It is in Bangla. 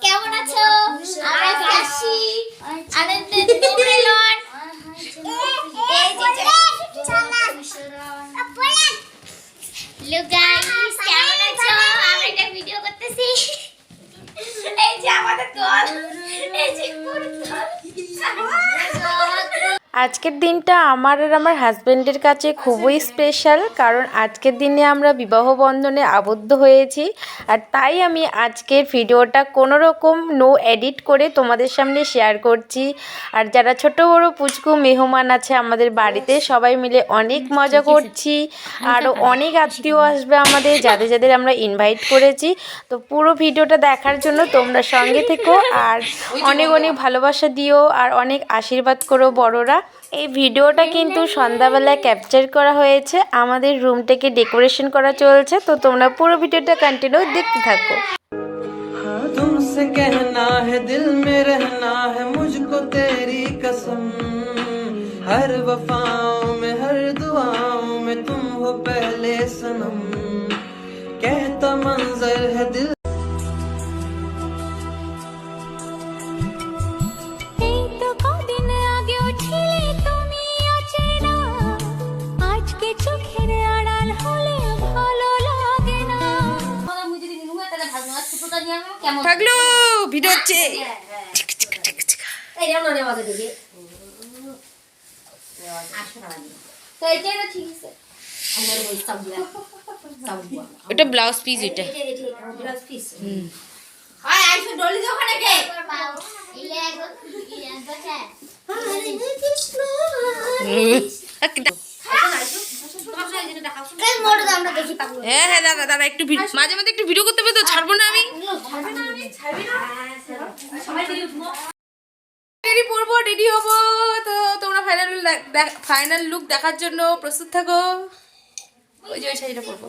কেমন আছো? আমরা আসি আনন্দের নোবেলন এই যে লুক গাইস কেমন আছো? আমরা একটা ভিডিও করতেছি। এই যে আমাদের দল, এই যে পুরো দল। আজকের দিনটা আমার আর আমার হাজব্যান্ডের কাছে খুবই স্পেশাল, কারণ আজকের দিনে আমরা বিবাহ বন্ধনে আবদ্ধ হয়েছি। আর তাই আমি আজকের ভিডিওটা কোনো রকম নো এডিট করে তোমাদের সামনে শেয়ার করছি। আর যারা ছোট বড় পুচকু মেহমান আছে আমাদের বাড়িতে, সবাই মিলে অনেক মজা করছি। আরও অনেক আত্মীয় আসবে আমাদের, যাদের যাদের আমরা ইনভাইট করেছি। তো পুরো ভিডিওটা দেখার জন্য তোমরা সঙ্গে থেকো, আর অনেক অনেক ভালোবাসা দিও, আর অনেক আশীর্বাদ করো বড়রা। এই ভিডিওটা কিন্তু সন্ধ্যাবেলায় ক্যাপচার করা হয়েছে, আমাদের রুমটাকে ডেকোরেশন করা চলছে। তো তোমরা পুরো ভিডিওটা কন্টিনিউ দেখতে থাকো। तुमसे कहना है दिल में रहना है मुझको तेरी कसम, हर वफाओं में हर दुआओं में तुम हो पहले सनम, कहता मंजर है दिल। থাকলো ভিডিও হচ্ছে। ওটা ব্লাউজ পিস, এটা হ্যাঁ হ্যাঁ দাদা দাদা একটু মাঝে মাঝে একটু ভিডিও করতে হবে, তো ছাড়বো না আমি। রেডি পড়বো, রেডি হবো, তো তোমরা ফাইনাল লুক দেখার জন্য প্রস্তুত থাকো। ওই যে ওই শাড়িটা পরবো।